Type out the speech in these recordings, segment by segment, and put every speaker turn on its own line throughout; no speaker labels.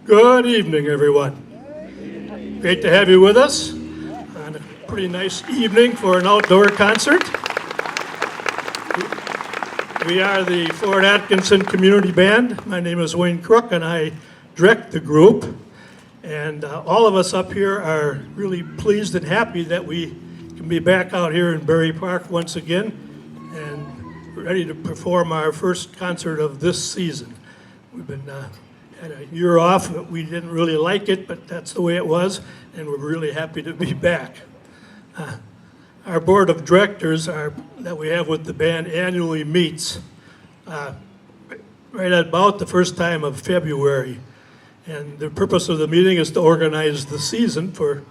Good evening, everyone. Great to have you with us on a pretty nice evening for an outdoor concert. We are the Fort Atkinson Community Band. My name is Wayne Crook, and I direct the group. And all of us up here are really pleased and happy that we can be back out here in Barrie Park once again and ready to perform our first concert of this season. We've been had a year off. We didn't really like it, but that's the way it was, and we're really happy to be back. Our board of directors that we have with the band annually meets right at about the first time of February. And the purpose of the meeting is to organize the season for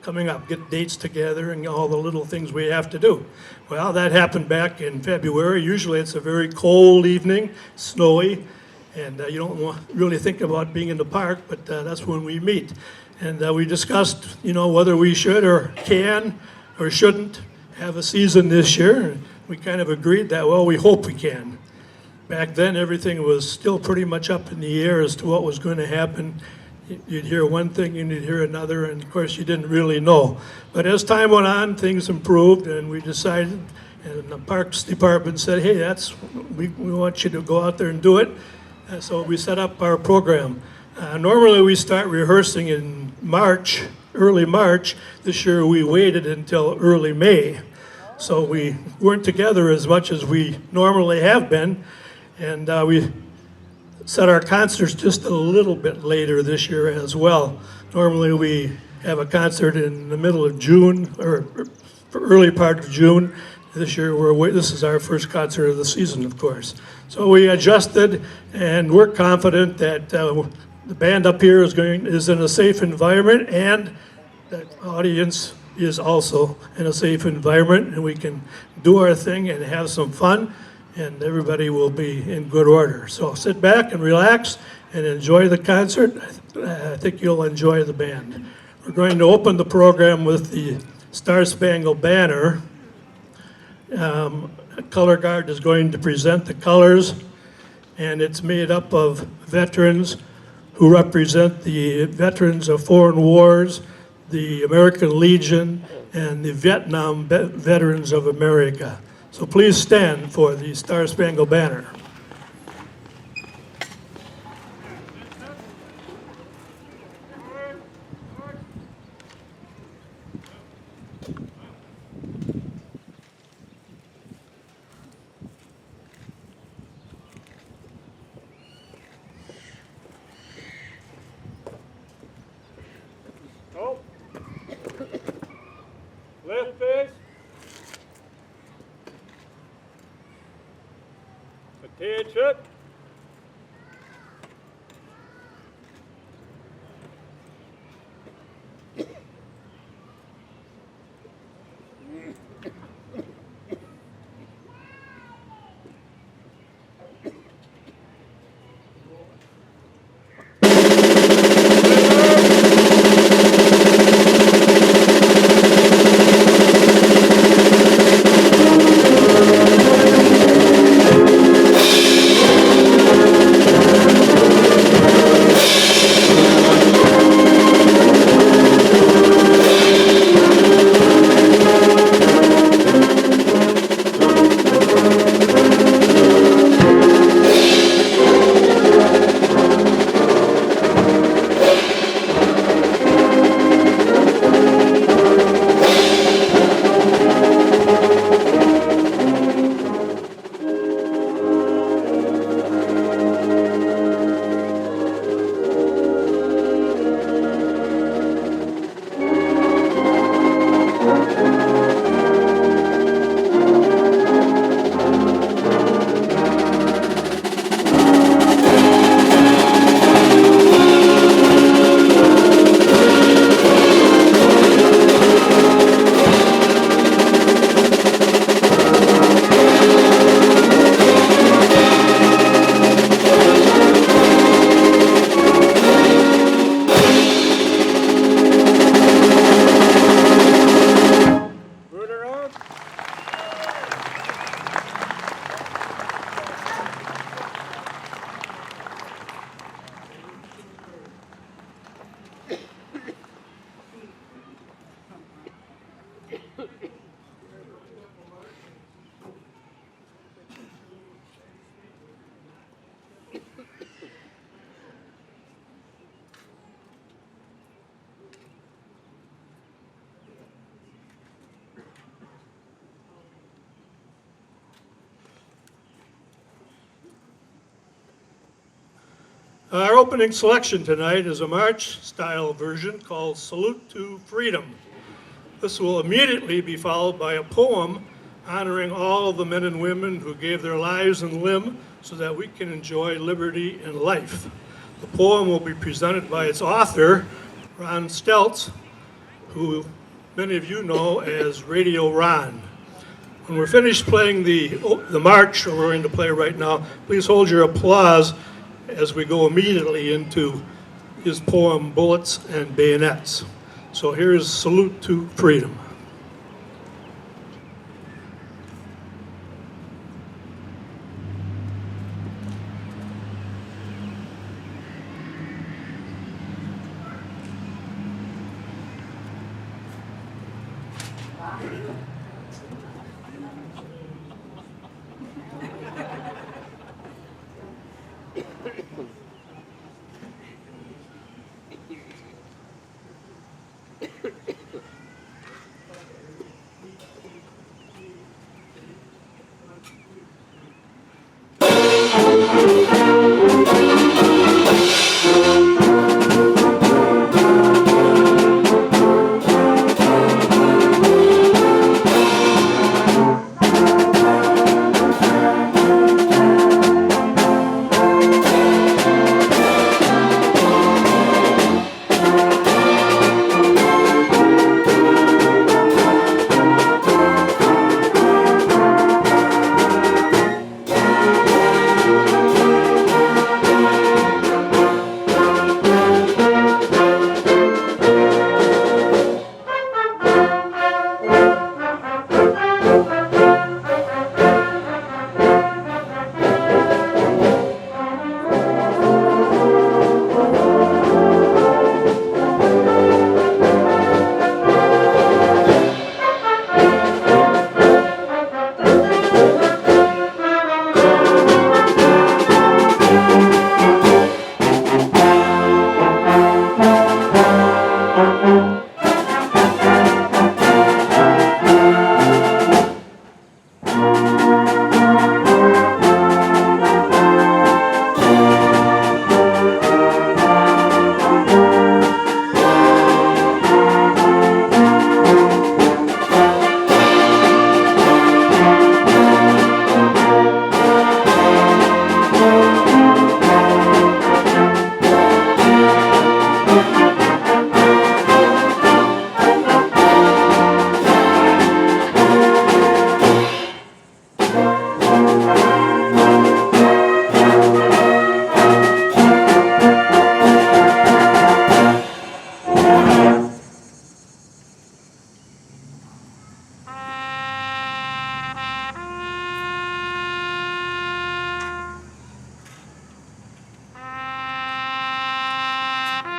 coming up, get dates together and all the little things we have to do. Well, that happened back in February. Usually it's a very cold evening, snowy, and you don't really think about being in the park, but that's when we meet. And we discussed, whether we should or can or shouldn't have a season this year. And we kind of agreed that, well, we hope we can. Back then, everything was still pretty much up in the air as to what was going to happen. You'd hear one thing and you'd hear another, and of course you didn't really know. But as time went on, things improved, and we decided, and the Parks Department said, hey, we want you to go out there and do it. So we set up our program. Normally we start rehearsing in March, early March. This year we waited until early May. So we weren't together as much as we normally have been. And we set our concerts just a little bit later this year as well. Normally we have a concert in the middle of June or early part of June. This year this is our first concert of the season, of course. So we adjusted, and we're confident that the band up here is in a safe environment, and the audience is also in a safe environment, and we can do our thing and have some fun, and everybody will be in good order. So sit back and relax and enjoy the concert. I think you'll enjoy the band. We're going to open the program with the Star-Spangled Banner. Color Guard is going to present the colors, and it's made up of veterans who represent the veterans of foreign wars, the American Legion, and the Vietnam Veterans of America. So please stand for the Star-Spangled Banner. Left face. Attention. Our opening selection tonight is a march-style version called Salute to Freedom. This will immediately be followed by a poem honoring all of the men and women who gave their lives and limb so that we can enjoy liberty and life. The poem will be presented by its author, Ron Stelse, who many of you know as Radio Ron. When we're finished playing the march, or we're going to play right now, please hold your applause as we go immediately into his poem, Bullets and Bayonets. So here's Salute to Freedom.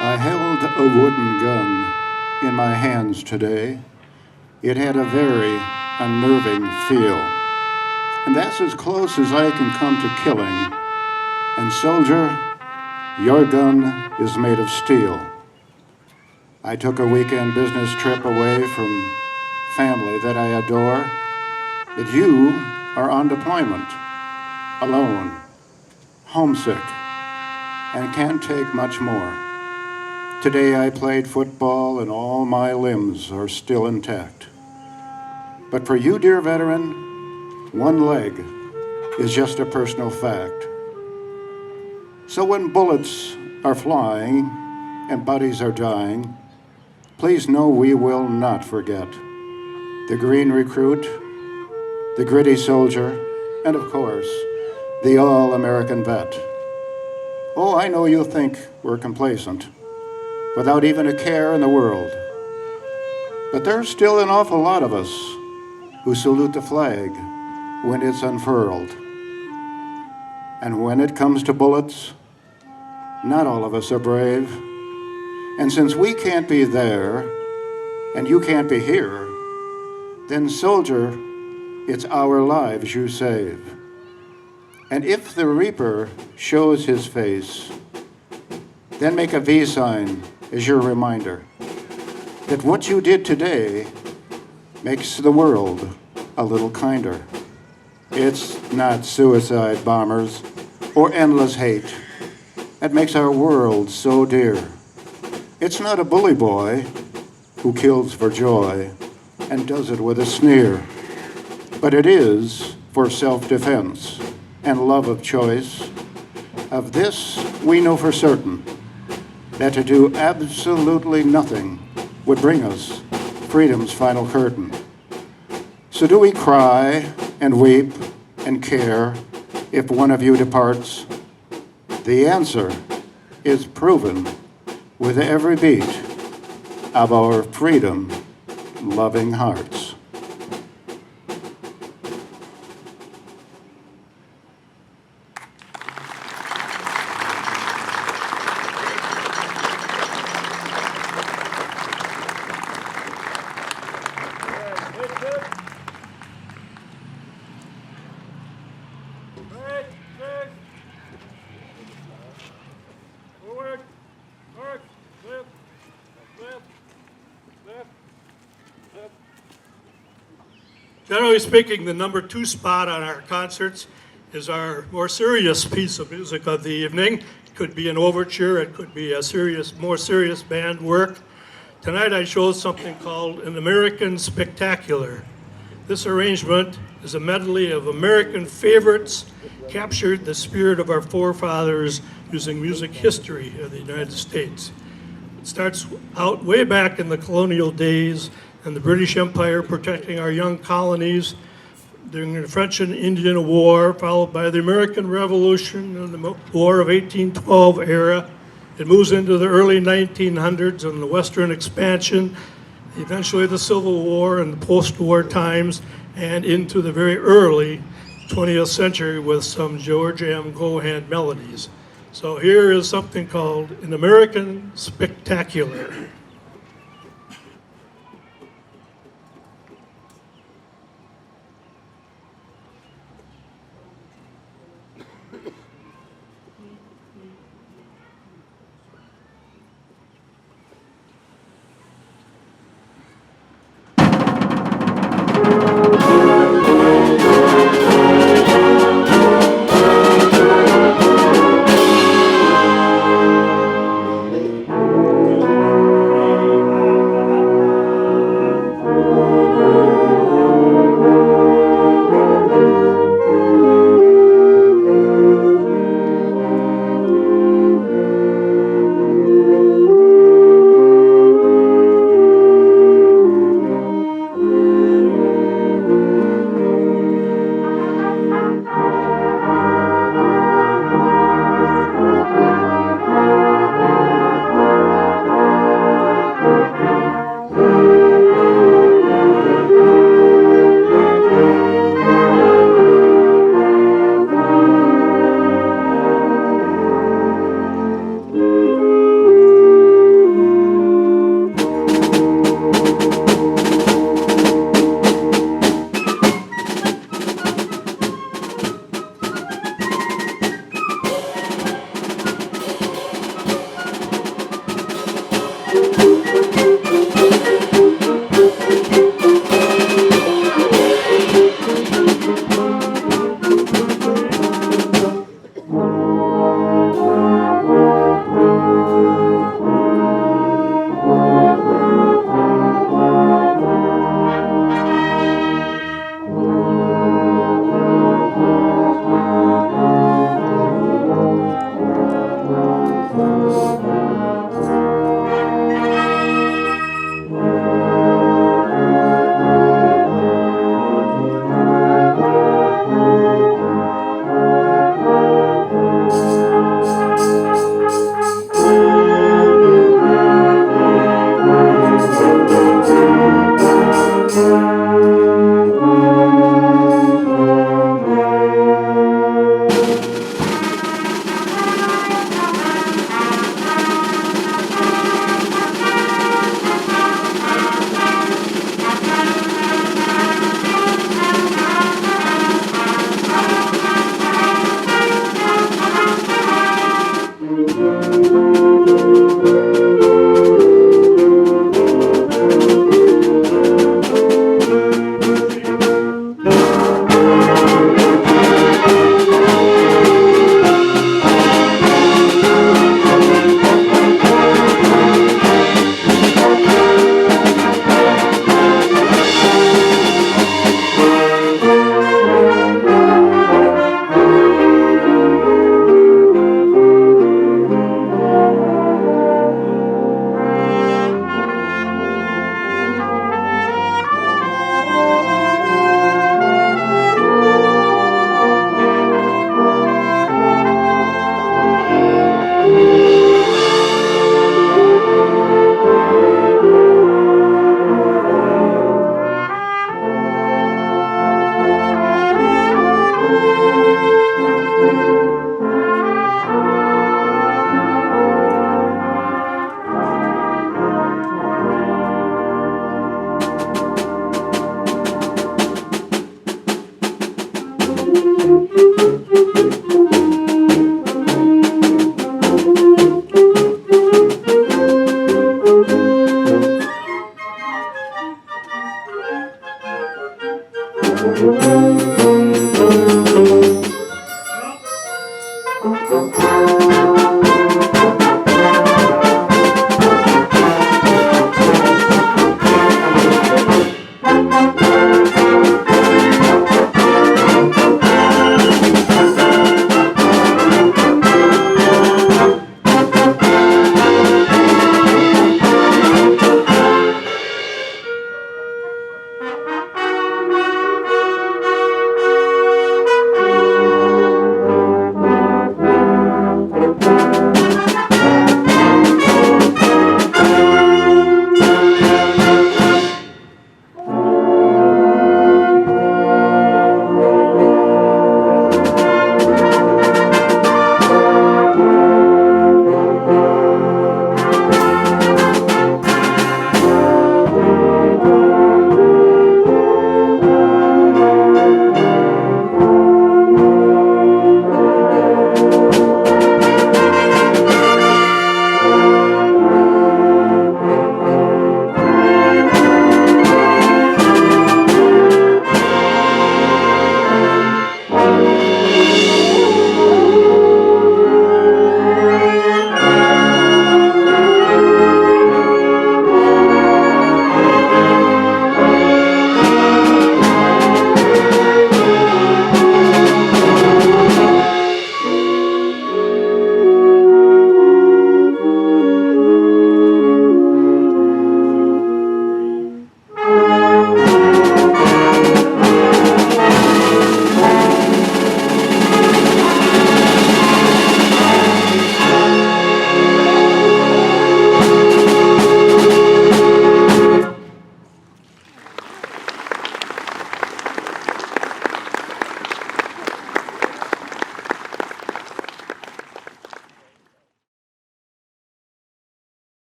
I held a wooden gun in my hands today. It had a very unnerving feel. And that's as close as I can come to killing. And soldier, your gun is made of steel. I took a weekend business trip away from family that I adore. But you are on deployment, alone, homesick, and can't take much more. Today I played football and all my limbs are still intact. But for you, dear veteran, one leg is just a personal fact. So when bullets are flying and bodies are dying, please know we will not forget the green recruit, the gritty soldier, and of course, the all-American vet. Oh, I know you think we're complacent, without even a care in the world. But there's still an awful lot of us who salute the flag when it's unfurled. And when it comes to bullets, not all of us are brave. And since we can't be there, and you can't be here, then soldier, it's our lives you save. And if the Reaper shows his face, then make a V sign as your reminder that what you did today makes the world a little kinder. It's not suicide bombers or endless hate. that makes our world so dear. It's not a bully boy who kills for joy and does it with a sneer, but it is for self-defense and love of choice. Of this we know for certain, that to do absolutely nothing would bring us freedom's final curtain. So do we cry and weep and care if one of you departs? The answer is proven with every beat of our freedom-loving hearts.
Generally speaking, the number 2 spot on our concerts is our more serious piece of music of the evening. It could be an overture, it could be a more serious band work. Tonight I chose something called An American Spectacular. This arrangement is a medley of American favorites, captured the spirit of our forefathers using music history of the United States. It starts out way back in the colonial days and the British Empire protecting our young colonies during the French and Indian War, followed by the American Revolution and the War of 1812 era. It moves into the early 1900s and the Western expansion, eventually the Civil War and the post-war times, and into the very early 20th century with some George M. Gohan melodies. So here is something called An American Spectacular.